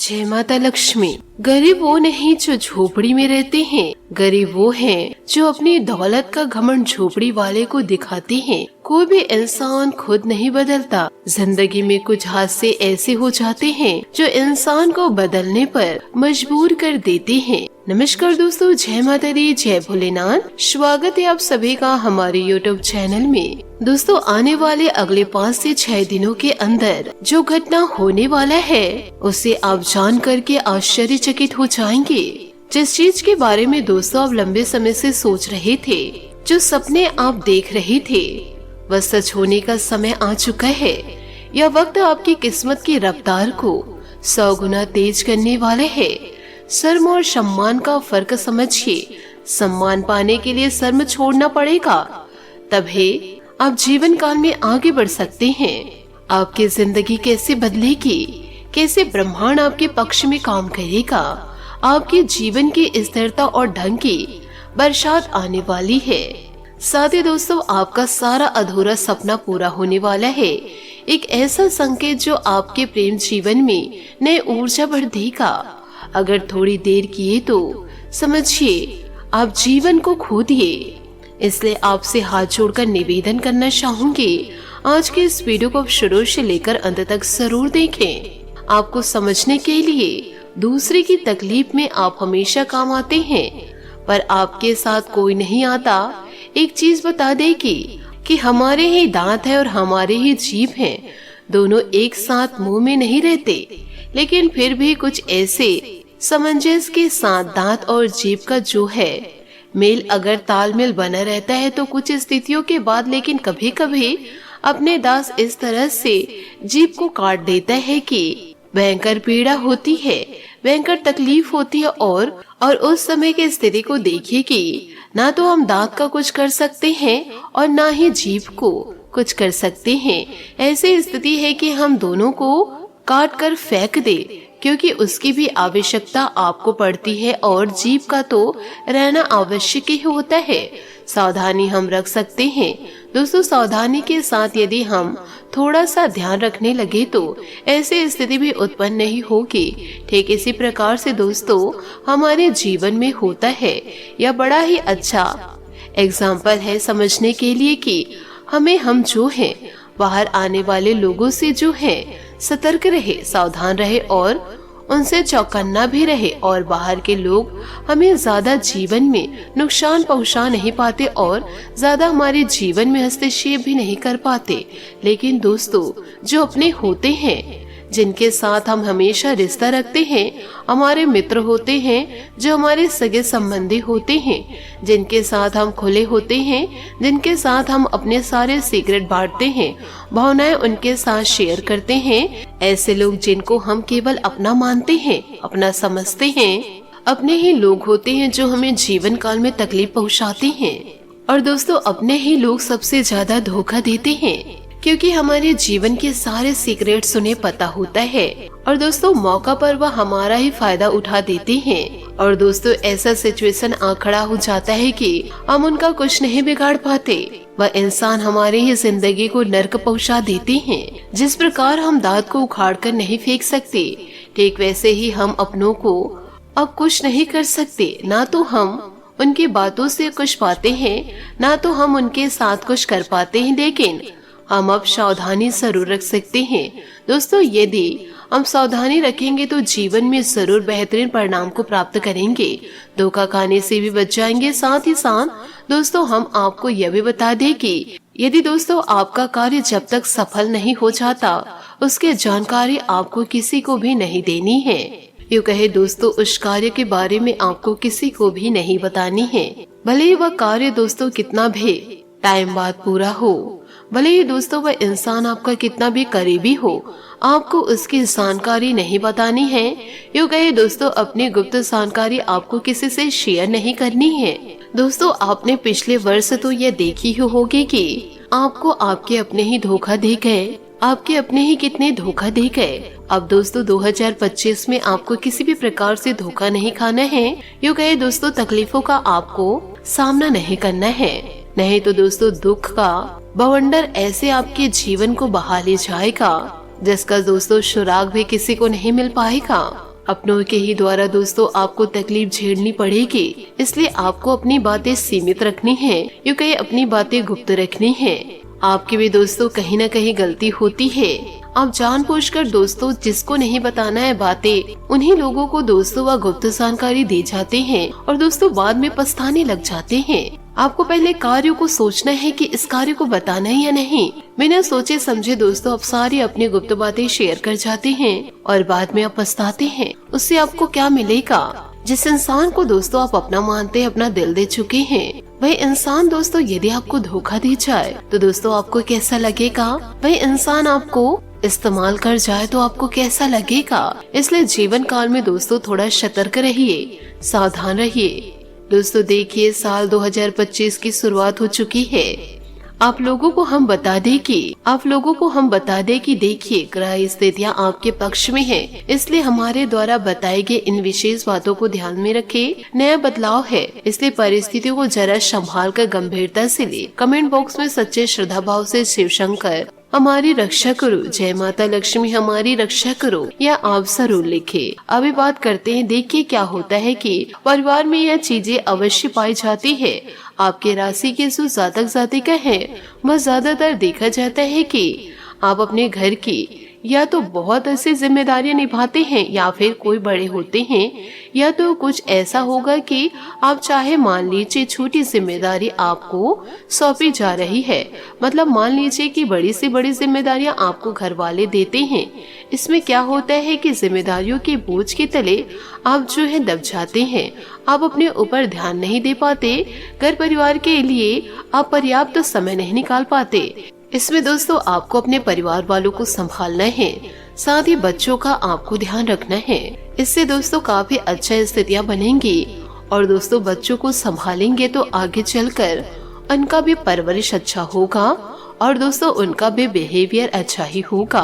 जय माता लक्ष्मी। गरीब वो नहीं जो झोपड़ी में रहते हैं, गरीब वो हैं जो अपनी दौलत का घमंड झोपड़ी वाले को दिखाते हैं। कोई भी इंसान खुद नहीं बदलता। जिंदगी में कुछ हादसे ऐसे हो जाते हैं जो इंसान को बदलने पर मजबूर कर देते हैं। नमस्कार दोस्तों, जय माता दी, जय भोलेनाथ। स्वागत है आप सभी का हमारे YouTube चैनल में। दोस्तों, आने वाले अगले 5 से 6 दिनों के अंदर जो घटना होने वाला है उसे आप जान करके आश्चर्यचकित हो जाएंगे। जिस चीज के बारे में दोस्तों आप लंबे समय से सोच रहे थे, जो सपने आप देख रहे थे, वह सच होने का समय आ चुका है। यह वक्त आपकी किस्मत की रफ्तार को 100 गुना तेज करने वाला है। शर्म और सम्मान का फर्क समझिए। सम्मान पाने के लिए शर्म छोड़ना पड़ेगा, तभी आप जीवन काल में आगे बढ़ सकते हैं। आपकी जिंदगी कैसे बदलेगी, कैसे ब्रह्मांड आपके पक्ष में काम करेगा, आपके जीवन की स्थिरता और ढंग की बरसात आने वाली है। साथ ही दोस्तों आपका सारा अधूरा सपना पूरा होने वाला है। एक ऐसा संकेत जो आपके प्रेम जीवन में नई ऊर्जा भर देगा। अगर थोड़ी देर किए तो समझिए आप जीवन को खो दिए। इसलिए आपसे हाथ जोड़कर निवेदन करना चाहूंगी, आज के इस वीडियो को शुरू से लेकर अंत तक जरूर देखें। आपको समझने के लिए दूसरे की तकलीफ में आप हमेशा काम आते हैं, पर आपके साथ कोई नहीं आता। एक चीज बता देगी कि हमारे ही दांत है और हमारे ही जीभ हैं, दोनों एक साथ मुंह में नहीं रहते, लेकिन फिर भी कुछ ऐसे सामंजस्य के साथ दांत और जीभ का जो है मेल अगर तालमेल बना रहता है तो कुछ स्थितियों के बाद, लेकिन कभी कभी अपने दास इस तरह से जीभ को काट देता है कि भयंकर पीड़ा होती है, भयंकर तकलीफ होती है। और उस समय की स्थिति को देखिए कि ना तो हम दांत का कुछ कर सकते हैं और ना ही जीभ को कुछ कर सकते हैं। ऐसी स्थिति है कि हम दोनों को काट कर फेंक दे, क्योंकि उसकी भी आवश्यकता आपको पड़ती है और जीभ का तो रहना आवश्यक ही होता है। सावधानी हम रख सकते हैं दोस्तों। सावधानी के साथ यदि हम थोड़ा सा ध्यान रखने लगे तो ऐसी स्थिति भी उत्पन्न नहीं होगी। ठीक इसी प्रकार से दोस्तों हमारे जीवन में होता है। यह बड़ा ही अच्छा एग्जाम्पल है समझने के लिए कि हम जो हैं बाहर आने वाले लोगों से जो है सतर्क रहे, सावधान रहे और उनसे चौकन्ना भी रहे। और बाहर के लोग हमें ज्यादा जीवन में नुकसान पहुंचा नहीं पाते और ज्यादा हमारे जीवन में हस्तक्षेप भी नहीं कर पाते, लेकिन दोस्तों जो अपने होते हैं, जिनके साथ हम हमेशा रिश्ता रखते हैं, हमारे मित्र होते हैं, जो हमारे सगे संबंधी होते हैं, जिनके साथ हम खुले होते हैं, जिनके साथ हम अपने सारे सीक्रेट बांटते हैं, भावनाएं उनके साथ शेयर करते हैं, ऐसे लोग जिनको हम केवल अपना मानते हैं, अपना समझते हैं, अपने ही लोग होते हैं जो हमें जीवन काल में तकलीफ पहुंचाते हैं। और दोस्तों अपने ही लोग सबसे ज्यादा धोखा देते हैं, क्योंकि हमारे जीवन के सारे सीक्रेट्स उन्हें पता होता है और दोस्तों मौका पर वह हमारा ही फायदा उठा देते हैं। और दोस्तों ऐसा सिचुएशन आ खड़ा हो जाता है कि हम उनका कुछ नहीं बिगाड़ पाते। वह इंसान हमारे ही जिंदगी को नर्क पहुंचा देते हैं। जिस प्रकार हम दांत को उखाड़ कर नहीं फेंक सकते, ठीक वैसे ही हम अपनों को अब कुछ नहीं कर सकते। ना तो हम उनकी बातों से कुछ पाते हैं, ना तो हम उनके साथ कुछ कर पाते हैं, लेकिन हम अब सावधानी जरूर रख सकते हैं। दोस्तों यदि हम सावधानी रखेंगे तो जीवन में जरूर बेहतरीन परिणाम को प्राप्त करेंगे, धोखा खाने से भी बच जाएंगे। साथ ही साथ दोस्तों हम आपको यह भी बता दें कि यदि दोस्तों आपका कार्य जब तक सफल नहीं हो जाता, उसकी जानकारी आपको किसी को भी नहीं देनी है। यूँ कहे दोस्तों उस कार्य के बारे में आपको किसी को भी नहीं बतानी है, भले ही वह कार्य दोस्तों कितना भी टाइम बाद पूरा हो, भले ही दोस्तों वह इंसान आपका कितना भी करीबी हो, आपको उसकी जानकारी नहीं बतानी है। यूँ कहे दोस्तों अपनी गुप्त जानकारी आपको किसी से शेयर नहीं करनी है। दोस्तों आपने पिछले वर्ष तो यह देखी ही होगी कि आपको आपके अपने ही धोखा दे गए, आपके अपने ही कितने धोखा दे गए। अब दोस्तों 2025 में आपको किसी भी प्रकार से धोखा नहीं खाना है। यूँ कहे दोस्तों तकलीफों का आपको सामना नहीं करना है, नहीं तो दोस्तों दुख का बवंडर ऐसे आपके जीवन को बहा ले जाएगा जिसका दोस्तों सुराग भी किसी को नहीं मिल पाएगा। अपनों के ही द्वारा दोस्तों आपको तकलीफ झेलनी पड़ेगी, इसलिए आपको अपनी बातें सीमित रखनी है, यूँ कहीं अपनी बातें गुप्त रखनी है। आपकी भी दोस्तों कहीं न कहीं गलती होती है। आप जानबूझकर दोस्तों जिसको नहीं बताना है बातें, उन्हीं लोगों को दोस्तों वह गुप्त जानकारी दे जाते हैं और दोस्तों बाद में पछताने लग जाते हैं। आपको पहले कार्यों को सोचना है कि इस कार्य को बताना है या नहीं। बिना सोचे समझे दोस्तों आप सारी अपनी गुप्त बातें शेयर कर जाते हैं और बाद में आप पछताते हैं। उससे आपको क्या मिलेगा? जिस इंसान को दोस्तों आप अपना मानते हैं, अपना दिल दे चुके हैं, वही इंसान दोस्तों यदि आपको धोखा दे जाए तो दोस्तों आपको कैसा लगेगा? वही इंसान आपको इस्तेमाल कर जाए तो आपको कैसा लगेगा? इसलिए जीवन काल में दोस्तों थोड़ा सतर्क रहिए, सावधान रहिए। दोस्तों देखिए, साल 2025 की शुरुआत हो चुकी है। आप लोगों को हम बता दें कि देखिए ग्रह स्थितियाँ आपके पक्ष में हैं, इसलिए हमारे द्वारा बताए गए इन विशेष बातों को ध्यान में रखें। नया बदलाव है, इसलिए परिस्थितियों को जरा संभाल कर गंभीरता से ले। कमेंट बॉक्स में सच्चे श्रद्धा भाव से शिव शंकर हमारी रक्षा करो, जय माता लक्ष्मी हमारी रक्षा करो, या आप जरूर लिखे। अभी बात करते हैं, देखिए क्या होता है कि परिवार में यह चीजें अवश्य पाई जाती है। आपके राशि के जो जातक जातिका है, वह ज्यादातर देखा जाता है कि आप अपने घर की या तो बहुत ऐसी जिम्मेदारियां निभाते हैं या फिर कोई बड़े होते हैं, या तो कुछ ऐसा होगा कि आप चाहे मान लीजिए छोटी जिम्मेदारी आपको सौंपी जा रही है, मतलब मान लीजिए कि बड़ी से बड़ी जिम्मेदारियां आपको घर वाले देते हैं। इसमें क्या होता है कि जिम्मेदारियों के बोझ के तले आप जो है दब जाते हैं, आप अपने ऊपर ध्यान नहीं दे पाते, घर परिवार के लिए आप पर्याप्त समय नहीं निकाल पाते। इसमें दोस्तों आपको अपने परिवार वालों को संभालना है, साथ ही बच्चों का आपको ध्यान रखना है। इससे दोस्तों काफी अच्छा स्थितियां बनेंगी और दोस्तों बच्चों को संभालेंगे तो आगे चलकर उनका भी परवरिश अच्छा होगा और दोस्तों उनका भी बिहेवियर अच्छा ही होगा।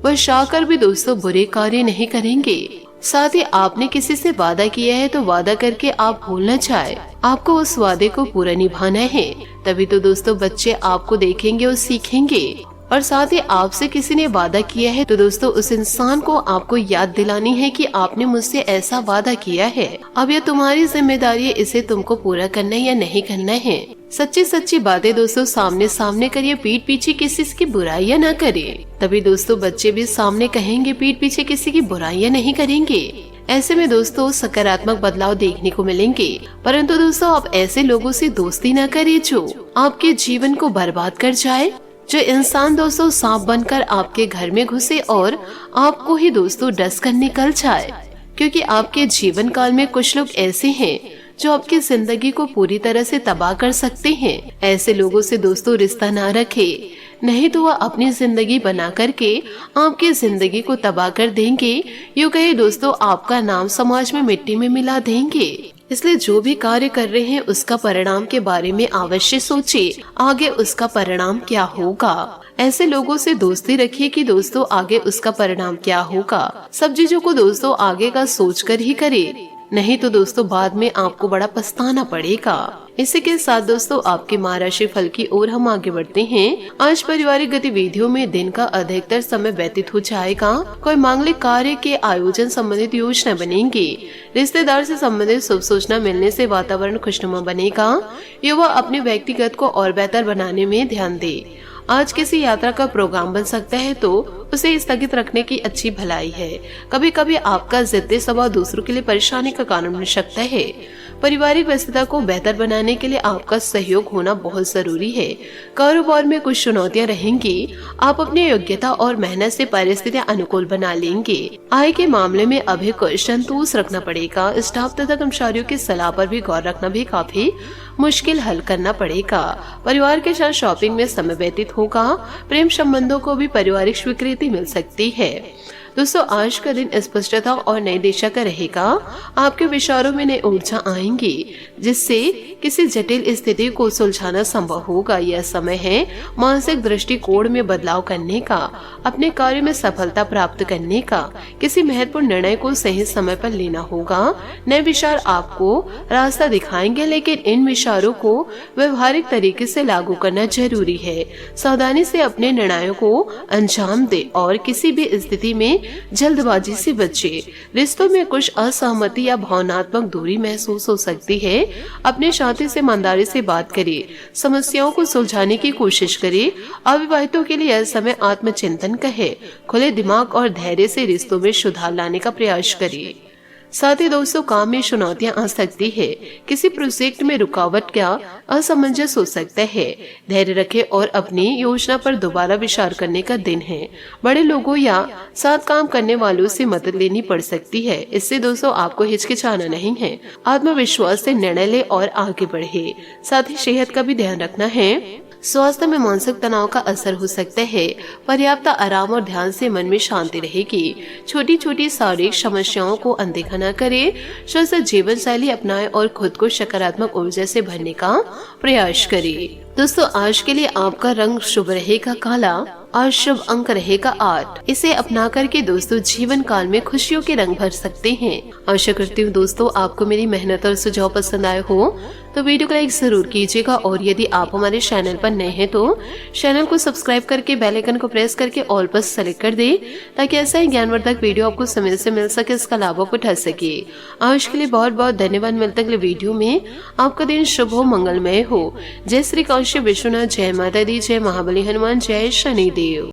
वह चाहकर भी दोस्तों बुरे कार्य नहीं करेंगे। साथ ही आपने किसी से वादा किया है तो वादा करके आप भूल न जाए, आपको उस वादे को पूरा निभाना है। तभी तो दोस्तों बच्चे आपको देखेंगे और सीखेंगे। और साथ ही आपसे किसी ने वादा किया है तो दोस्तों उस इंसान को आपको याद दिलानी है कि आपने मुझसे ऐसा वादा किया है, अब यह तुम्हारी जिम्मेदारी है, इसे तुमको पूरा करना है या नहीं करना है। सच्ची सच्ची बातें दोस्तों सामने सामने करिए, पीठ पीछे किसी की बुराइयां न करें। तभी दोस्तों बच्चे भी सामने कहेंगे, पीठ पीछे किसी की बुराइयां नहीं करेंगे। ऐसे में दोस्तों सकारात्मक बदलाव देखने को मिलेंगे। परंतु दोस्तों आप ऐसे लोगों से दोस्ती न करें जो आपके जीवन को बर्बाद कर जाए। जो इंसान दोस्तों सांप बनकर आपके घर में घुसे और आपको ही दोस्तों डस कर निकल जाए, क्योंकि आपके जीवन काल में कुछ लोग ऐसे हैं जो आपकी जिंदगी को पूरी तरह से तबाह कर सकते हैं। ऐसे लोगों से दोस्तों रिश्ता ना रखे, नहीं तो वह अपनी जिंदगी बना करके आपकी जिंदगी को तबाह कर देंगे। यूँ कहे दोस्तों आपका नाम समाज में मिट्टी में मिला देंगे। इसलिए जो भी कार्य कर रहे हैं उसका परिणाम के बारे में अवश्य सोचिए, आगे उसका परिणाम क्या होगा। ऐसे लोगों से दोस्ती रखिए कि दोस्तों आगे उसका परिणाम क्या होगा। सब चीजों को दोस्तों आगे का सोचकर ही करे, नहीं तो दोस्तों बाद में आपको बड़ा पछताना पड़ेगा। इसी के साथ दोस्तों आपके माह राशि फल की ओर हम आगे बढ़ते हैं। आज पारिवारिक गतिविधियों में दिन का अधिकतर समय व्यतीत हो जाएगा। कोई मांगलिक कार्य के आयोजन संबंधित योजना बनेंगी। रिश्तेदार से संबंधित शुभ सूचना मिलने से वातावरण खुशनुमा बनेगा। युवा अपने व्यक्तिगत को और बेहतर बनाने में ध्यान दे। आज किसी यात्रा का प्रोग्राम बन सकता है तो उसे स्थगित रखने की अच्छी भलाई है। कभी कभी आपका जिद्दी स्वभाव दूसरों के लिए परेशानी का कारण बन सकता है। पारिवारिक व्यस्तता को बेहतर बनाने के लिए आपका सहयोग होना बहुत जरूरी है। कारोबार में कुछ चुनौतियां रहेंगी। आप अपनी योग्यता और मेहनत से परिस्थितियां अनुकूल बना लेंगे। आय के मामले में अभी कुछ संतोष रखना पड़ेगा। स्टाफ तथा कर्मचारियों की सलाह पर भी गौर रखना भी काफी मुश्किल हल करना पड़ेगा। परिवार के साथ शॉपिंग में समय व्यतीत होगा। प्रेम संबंधों को भी पारिवारिक स्वीकृति मिल सकती है। दोस्तों आज का दिन स्पष्टता और नई दिशा का रहेगा। आपके विचारों में नई ऊर्जा आएंगी, जिससे किसी जटिल स्थिति को सुलझाना संभव होगा। यह समय है मानसिक दृष्टिकोण में बदलाव करने का, अपने कार्य में सफलता प्राप्त करने का। किसी महत्वपूर्ण निर्णय को सही समय पर लेना होगा। नए विचार आपको रास्ता दिखाएंगे, लेकिन इन विचारों को व्यवहारिक तरीके से लागू करना जरूरी है। सावधानी से अपने निर्णयों को अंजाम दे और किसी भी स्थिति में जल्दबाजी से बचे। रिश्तों में कुछ असहमति या भावनात्मक दूरी महसूस हो सकती है। अपने साथी से ईमानदारी से बात करें, समस्याओं को सुलझाने की कोशिश करें। अविवाहितों के लिए यह समय आत्मचिंतन का है। खुले दिमाग और धैर्य से रिश्तों में सुधार लाने का प्रयास करिए। साथ ही दोस्तों, काम में चुनौतियां आ सकती है। किसी प्रोजेक्ट में रुकावट या असमंजस हो सकता है। धैर्य रखें और अपनी योजना पर दोबारा विचार करने का दिन है। बड़े लोगों या साथ काम करने वालों से मदद लेनी पड़ सकती है। इससे दोस्तों आपको हिचकिचाना नहीं है। आत्मविश्वास से निर्णय ले और आगे बढ़े। साथ ही सेहत का भी ध्यान रखना है। स्वास्थ्य में मानसिक तनाव का असर हो सकता है। पर्याप्त आराम और ध्यान से मन में शांति रहेगी। छोटी छोटी शारीरिक समस्याओं को अनदेखा न करें। स्वस्थ जीवन शैली अपनाएं और खुद को सकारात्मक ऊर्जा से भरने का प्रयास करें। दोस्तों, आज के लिए आपका रंग शुभ रहेगा काला और शुभ अंक रहेगा 8। इसे अपना करके दोस्तों जीवन काल में खुशियों के रंग भर सकते हैं। आशा करती हूँ दोस्तों आपको मेरी मेहनत और सुझाव पसंद आए हो तो वीडियो को लाइक जरूर कीजिएगा। और यदि आप हमारे चैनल पर नए हैं तो चैनल को सब्सक्राइब करके बेल आइकन को प्रेस करके ऑल पर सेलेक्ट कर दे, ताकि ऐसा ही ज्ञानवर्धक वीडियो आपको समय से मिल सके, इसका लाभ आप उठा सके। आज के लिए बहुत बहुत धन्यवाद। मिलते अगले वीडियो में। आपका दिन शुभ हो, मंगलमय हो। जय श्री काशी विश्वनाथ, जय माता दी, जय महाबली हनुमान, जय शनिदेव।